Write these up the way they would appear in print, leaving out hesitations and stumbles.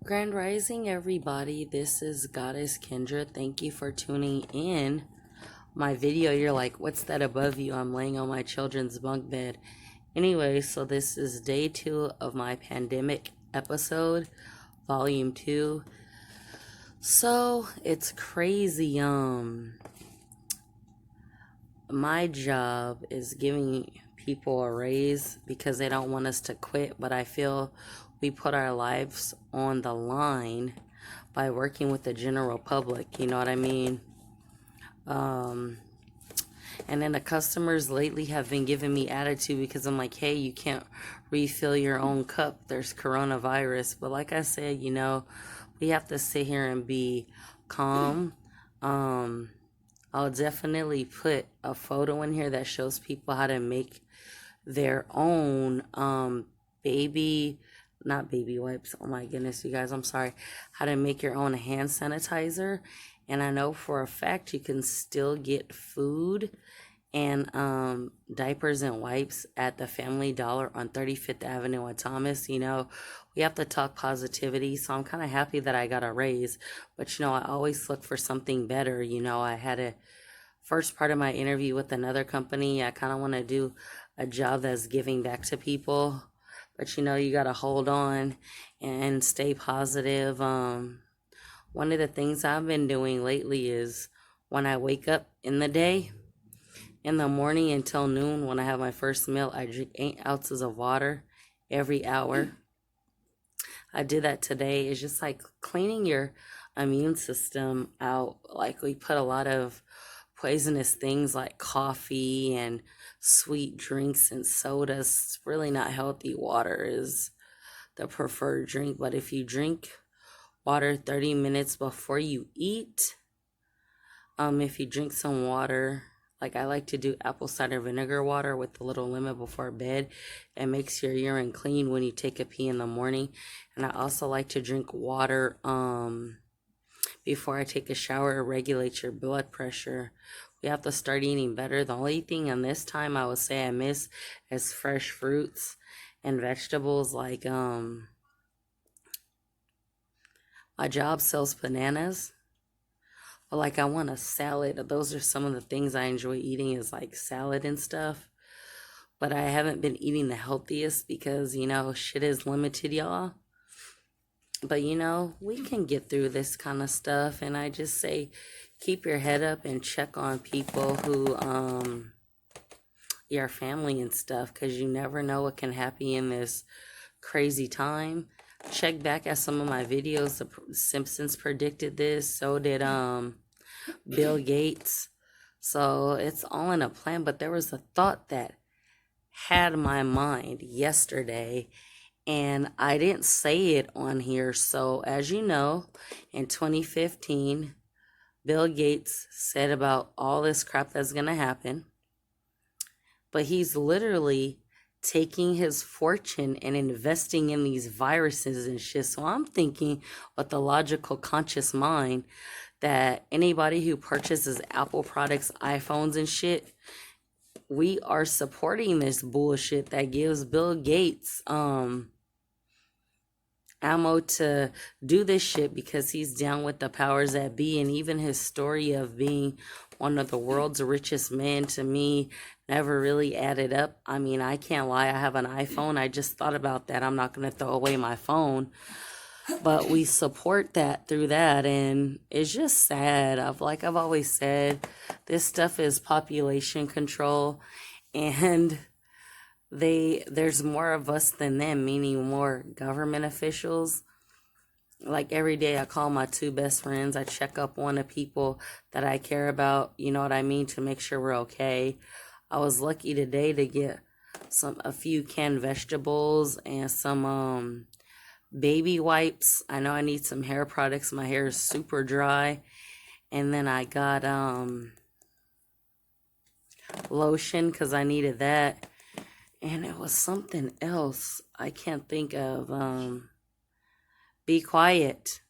Grand Rising, everybody. This is Goddess Kendra. Thank you for tuning in. My video, you're like, what's that above you? I'm laying on my children's bunk bed. Anyway, so this is day 2 of my pandemic episode, volume 2. So it's crazy. My job is giving people a raise because they don't want us to quit, but I feel we put our lives on the line by working with the general public, you know what I mean? Um, and then the customers lately have been giving me attitude because I'm like, hey, you can't refill your own cup. There's coronavirus. But like I said, we have to sit here and be calm. Um, I'll definitely put a photo in here that shows people how to make their own baby, not baby wipes. Oh my goodness, you guys, I'm sorry. How to make your own hand sanitizer. And I know for a fact you can still get food and diapers and wipes at the Family Dollar on 35th Avenue in Thomas. We have to talk positivity, so I'm kind of happy that I got a raise. But I always look for something better. I had a first part of my interview with another company. I kind of want to do a job that's giving back to people. But you got to hold on and stay positive. One of the things I've been doing lately is when I wake up in the day, in the morning until noon, when I have my first meal, I drink 8 ounces of water every hour. I did that today. It's just like cleaning your immune system out. Like we put a lot of poisonous things like coffee and sweet drinks and sodas. It's really not healthy. Water is the preferred drink. But if you drink water 30 minutes before you eat, if you drink some water, like I like to do apple cider vinegar water with a little lemon before bed. It makes your urine clean when you take a pee in the morning. And I also like to drink water before I take a shower to regulate your blood pressure. We have to start eating better. The only thing in this time I would say I miss is fresh fruits and vegetables. Like my job sells bananas. But like I want a salad. Those are some of the things I enjoy eating is like salad and stuff. But I haven't been eating the healthiest because, shit is limited, y'all. But we can get through this kind of stuff. And I just say, keep your head up and check on people who, your family and stuff, because you never know what can happen in this crazy time. Check back at some of my videos. The Simpsons predicted this. So did Bill Gates. So it's all in a plan. But there was a thought that had my mind yesterday, and I didn't say it on here. So as you know, in 2015, Bill Gates said about all this crap that's going to happen. But he's literally taking his fortune and investing in these viruses and shit. So I'm thinking with the logical conscious mind that anybody who purchases Apple products, iPhones and shit, we are supporting this bullshit that gives Bill Gates ammo to do this shit because he's down with the powers that be. And even his story of being one of the world's richest men, to me, never really added up. I mean, I can't lie, I have an iPhone. I just thought about that. I'm not going to throw away my phone. But we support that through that, and it's just sad. I've always said, this stuff is population control, and there's more of us than them, meaning more government officials. Like every day I call my 2 best friends. I check up on the people that I care about, you know what I mean, to make sure we're okay. I was lucky today to get a few canned vegetables and some baby wipes. I know I need some hair products. My hair is super dry. And then I got lotion because I needed that. And it was something else I can't think of. Be quiet.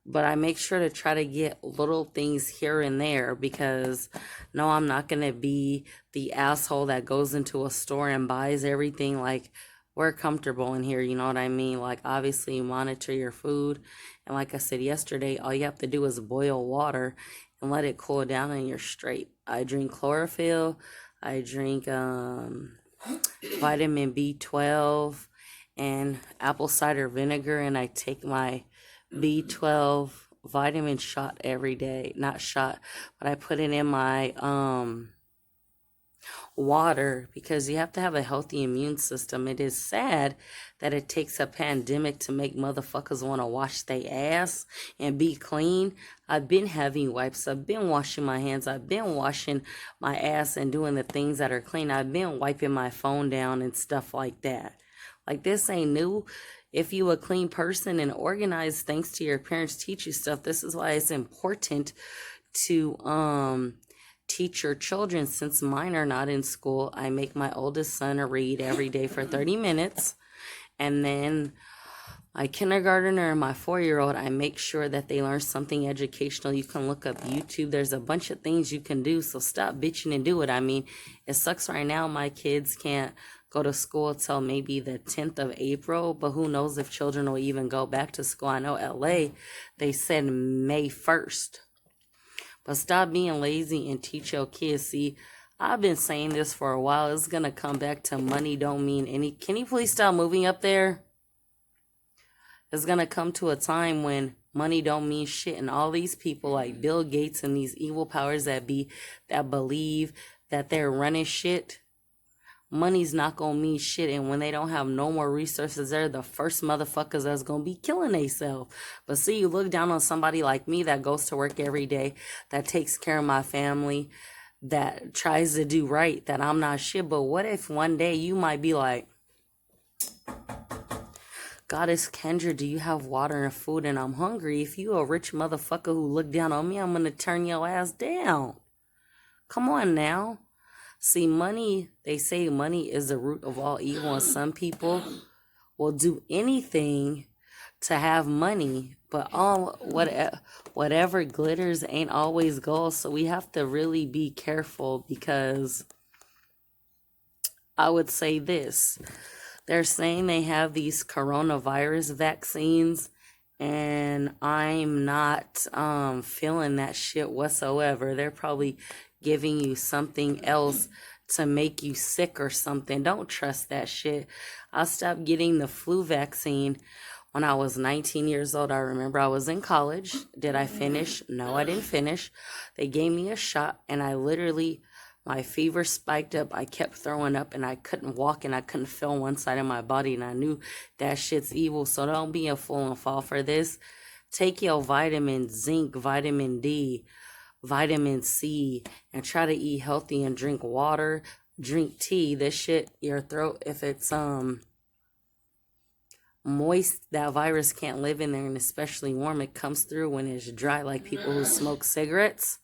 But I make sure to try to get little things here and there because no, I'm not going to be the asshole that goes into a store and buys everything. Like we're comfortable in here, you know what I mean? Like, obviously, monitor your food. And like I said yesterday, all you have to do is boil water and let it cool down and you're straight. I drink chlorophyll. I drink vitamin B12 and apple cider vinegar, and I take my B12 vitamin shot every day. Not shot, but I put it in my water because you have to have a healthy immune system. It is sad that it takes a pandemic to make motherfuckers want to wash their ass and be clean. I've been having wipes. I've been washing my hands. I've been washing my ass and doing the things that are clean. I've been wiping my phone down and stuff like that. Like, this ain't new. If you a clean person and organized, thanks to your parents teach you stuff, this is why it's important to teach your children. Since mine are not in school, I make my oldest son read every day for 30 minutes. And then my kindergartner and my 4-year-old, I make sure that they learn something educational. You can look up YouTube. There's a bunch of things you can do. So stop bitching and do it. I mean, it sucks right now. My kids can't go to school till maybe the 10th of April, but who knows if children will even go back to school. I know LA, they said May 1st. But stop being lazy and teach your kids. See, I've been saying this for a while. It's going to come back to money don't mean any. Can you please stop moving up there? It's going to come to a time when money don't mean shit. And all these people like Bill Gates and these evil powers that believe that they're running shit, money's not going to mean shit. And when they don't have no more resources, they're the first motherfuckers that's going to be killing themselves. But see, you look down on somebody like me that goes to work every day, that takes care of my family, that tries to do right, that I'm not shit. But what if one day you might be like, Goddess Kendra, do you have water and food and I'm hungry? If you a rich motherfucker who look down on me, I'm going to turn your ass down. Come on now. See, money, they say money is the root of all evil, and some people will do anything to have money, but whatever glitters ain't always gold. So we have to really be careful, because I would say this. They're saying they have these coronavirus vaccines, and I'm not feeling that shit whatsoever. They're probably giving you something else to make you sick or something. Don't trust that shit. I stopped getting the flu vaccine when I was 19 years old. I remember I was in college. Did I finish? No, I didn't finish. They gave me a shot, and my fever spiked up. I kept throwing up, and I couldn't walk, and I couldn't feel one side of my body, and I knew that shit's evil. So don't be a fool and fall for this. Take your vitamins, zinc, vitamin D, vitamin C, and try to eat healthy and drink water, drink tea. This shit, your throat, if it's moist, that virus can't live in there, and especially warm, it comes through when it's dry, like people who smoke cigarettes,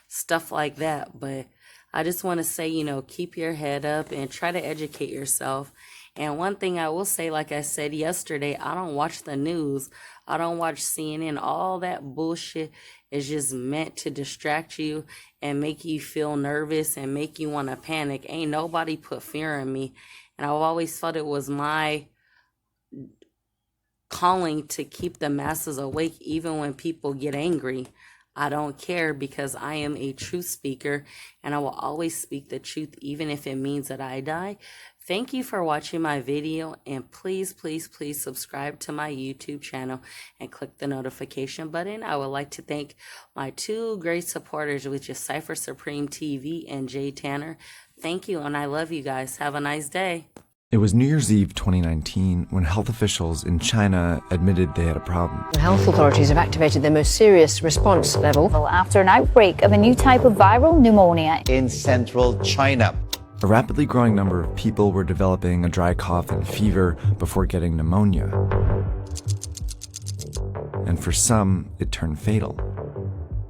stuff like that. But I just want to say, keep your head up and try to educate yourself. And one thing I will say, like I said yesterday, I don't watch the news. I don't watch CNN. All that bullshit is just meant to distract you and make you feel nervous and make you want to panic. Ain't nobody put fear in me. And I've always thought it was my calling to keep the masses awake even when people get angry. I don't care, because I am a truth speaker, and I will always speak the truth even if it means that I die. Thank you for watching my video, and please, please, please subscribe to my YouTube channel and click the notification button. I would like to thank my two great supporters, which is Cypher Supreme TV and Jay Tanner. Thank you, and I love you guys. Have a nice day. It was New Year's Eve 2019 when health officials in China admitted they had a problem. The health authorities have activated their most serious response level after an outbreak of a new type of viral pneumonia in central China. A rapidly growing number of people were developing a dry cough and fever before getting pneumonia. And for some, it turned fatal.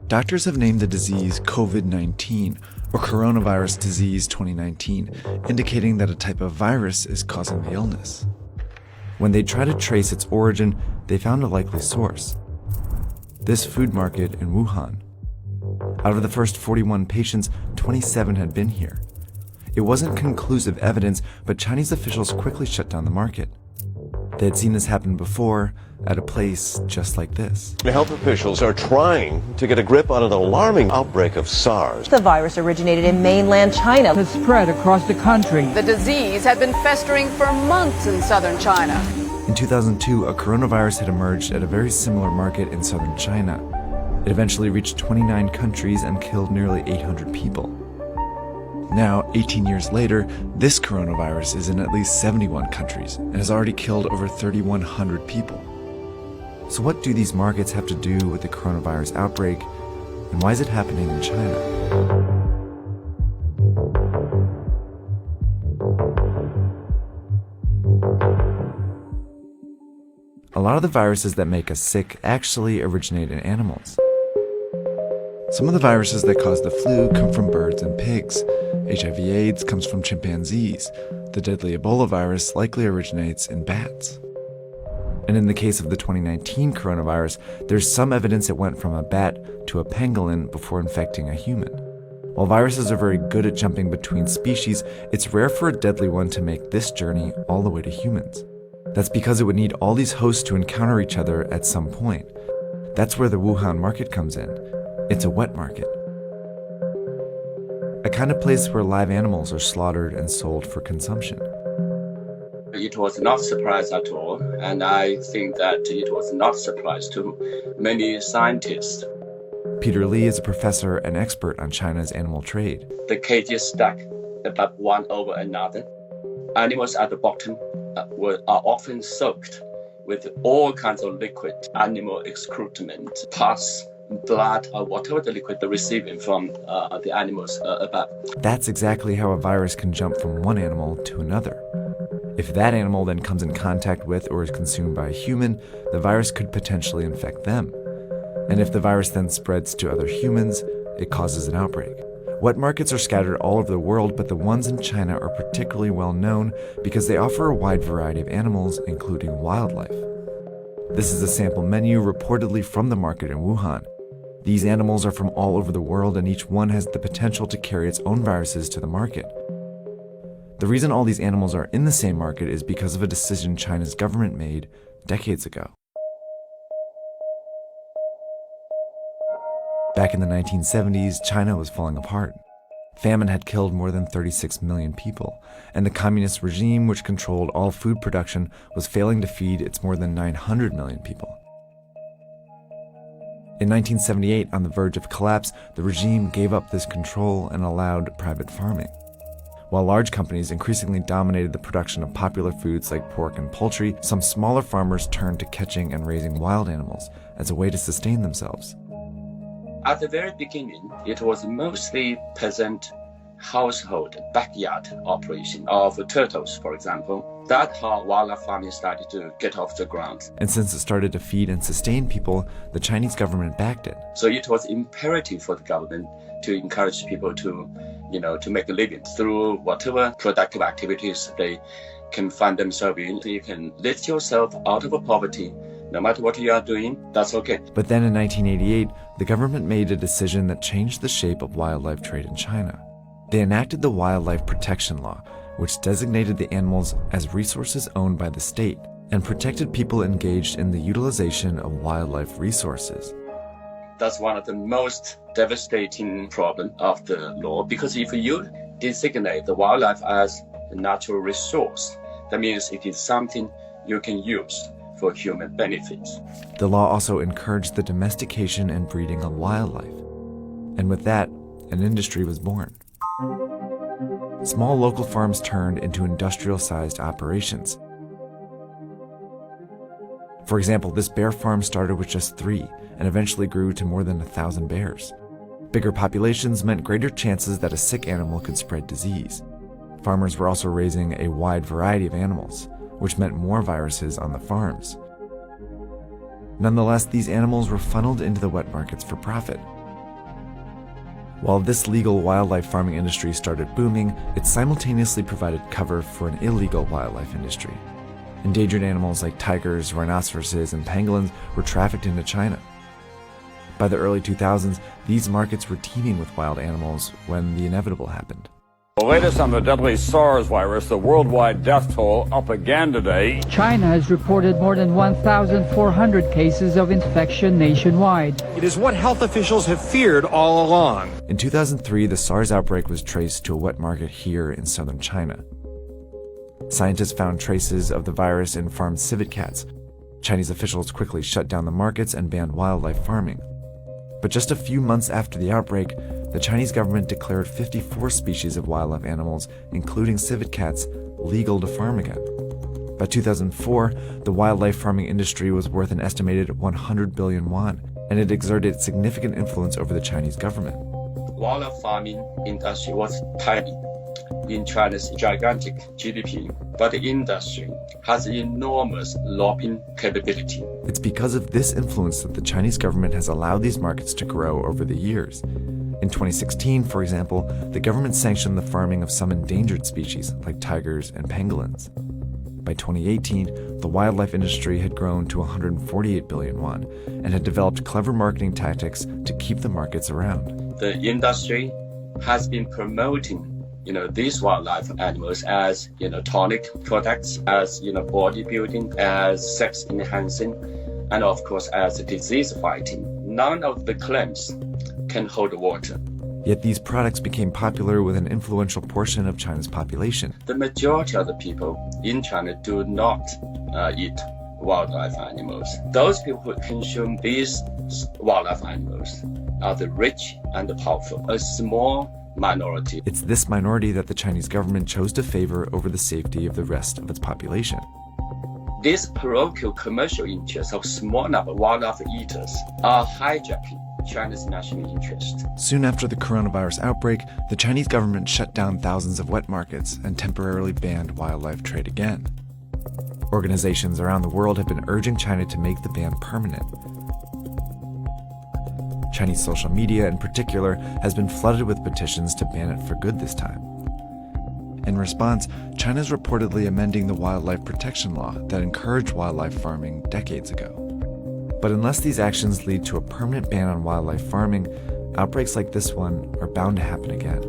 Doctors have named the disease COVID-19, or Coronavirus Disease 2019, indicating that a type of virus is causing the illness. When they tried to trace its origin, they found a likely source: this food market in Wuhan. Out of the first 41 patients, 27 had been here. It wasn't conclusive evidence, but Chinese officials quickly shut down the market. They had seen this happen before at a place just like this. Health officials are trying to get a grip on an alarming outbreak of SARS. The virus originated in mainland China. Has spread across the country. The disease had been festering for months in southern China. In 2002, a coronavirus had emerged at a very similar market in southern China. It eventually reached 29 countries and killed nearly 800 people. Now, 18 years later, this coronavirus is in at least 71 countries and has already killed over 3,100 people. So what do these markets have to do with the coronavirus outbreak, and why is it happening in China? A lot of the viruses that make us sick actually originate in animals. Some of the viruses that cause the flu come from birds and pigs. HIV/AIDS comes from chimpanzees. The deadly Ebola virus likely originates in bats. And in the case of the 2019 coronavirus, there's some evidence it went from a bat to a pangolin before infecting a human. While viruses are very good at jumping between species, it's rare for a deadly one to make this journey all the way to humans. That's because it would need all these hosts to encounter each other at some point. That's where the Wuhan market comes in. It's a wet market. A kind of place where live animals are slaughtered and sold for consumption. It was not a surprise at all, and I think that it was not a surprise to many scientists. Peter Lee is a professor and expert on China's animal trade. The cages stack about one over another. Animals at the bottom are often soaked with all kinds of liquid, animal excrement, pus, blood, or whatever the liquid they're receiving from the animals above. That's exactly how a virus can jump from one animal to another. If that animal then comes in contact with or is consumed by a human, the virus could potentially infect them. And if the virus then spreads to other humans, it causes an outbreak. Wet markets are scattered all over the world, but the ones in China are particularly well known because they offer a wide variety of animals, including wildlife. This is a sample menu reportedly from the market in Wuhan. These animals are from all over the world, and each one has the potential to carry its own viruses to the market. The reason all these animals are in the same market is because of a decision China's government made decades ago. Back in the 1970s, China was falling apart. Famine had killed more than 36 million people, and the communist regime, which controlled all food production, was failing to feed its more than 900 million people. In 1978, on the verge of collapse, the regime gave up this control and allowed private farming. While large companies increasingly dominated the production of popular foods like pork and poultry, some smaller farmers turned to catching and raising wild animals as a way to sustain themselves. At the very beginning, it was mostly peasant household backyard operation of turtles, for example. That's how wildlife farming started to get off the ground. And since it started to feed and sustain people, the Chinese government backed it. So it was imperative for the government to encourage people to make a living through whatever productive activities they can find themselves in. You can lift yourself out of poverty. No matter what you are doing, that's okay. But then in 1988, the government made a decision that changed the shape of wildlife trade in China. They enacted the Wildlife Protection Law, which designated the animals as resources owned by the state and protected people engaged in the utilization of wildlife resources. That's one of the most devastating problems of the law, because if you designate the wildlife as a natural resource, that means it is something you can use for human benefits. The law also encouraged the domestication and breeding of wildlife. And with that, an industry was born. Small local farms turned into industrial-sized operations. For example, this bear farm started with just 3 and eventually grew to more than 1,000 bears. Bigger populations meant greater chances that a sick animal could spread disease. Farmers were also raising a wide variety of animals, which meant more viruses on the farms. Nonetheless, these animals were funneled into the wet markets for profit. While this legal wildlife farming industry started booming, it simultaneously provided cover for an illegal wildlife industry. Endangered animals like tigers, rhinoceroses, and pangolins were trafficked into China. By the early 2000s, these markets were teeming with wild animals when the inevitable happened. The latest on the deadly SARS virus, the worldwide death toll up again today. China has reported more than 1,400 cases of infection nationwide. It is what health officials have feared all along. In 2003, the SARS outbreak was traced to a wet market here in southern China. Scientists found traces of the virus in farmed civet cats. Chinese officials quickly shut down the markets and banned wildlife farming. But just a few months after the outbreak, the Chinese government declared 54 species of wildlife animals, including civet cats, legal to farm again. By 2004, the wildlife farming industry was worth an estimated 100 billion yuan, and it exerted significant influence over the Chinese government. Wildlife farming industry was tiny in China's gigantic GDP, but the industry has enormous lobbying capability. It's because of this influence that the Chinese government has allowed these markets to grow over the years. In 2016, for example, the government sanctioned the farming of some endangered species like tigers and pangolins. By 2018, the wildlife industry had grown to 148 billion yuan and had developed clever marketing tactics to keep the markets around. The industry has been promoting these wildlife animals as, tonic products, as, bodybuilding, as sex enhancing, and of course as disease fighting. None of the claims can hold water. Yet these products became popular with an influential portion of China's population. The majority of the people in China do not eat wildlife animals. Those people who consume these wildlife animals are the rich and the powerful, a small minority. It's this minority that the Chinese government chose to favor over the safety of the rest of its population. These parochial commercial interests of small number of wildlife eaters are hijacking China's national interest. Soon after the coronavirus outbreak, the Chinese government shut down thousands of wet markets and temporarily banned wildlife trade again. Organizations around the world have been urging China to make the ban permanent. Chinese social media, in particular, has been flooded with petitions to ban it for good this time. In response, China is reportedly amending the wildlife protection law that encouraged wildlife farming decades ago. But unless these actions lead to a permanent ban on wildlife farming, outbreaks like this one are bound to happen again.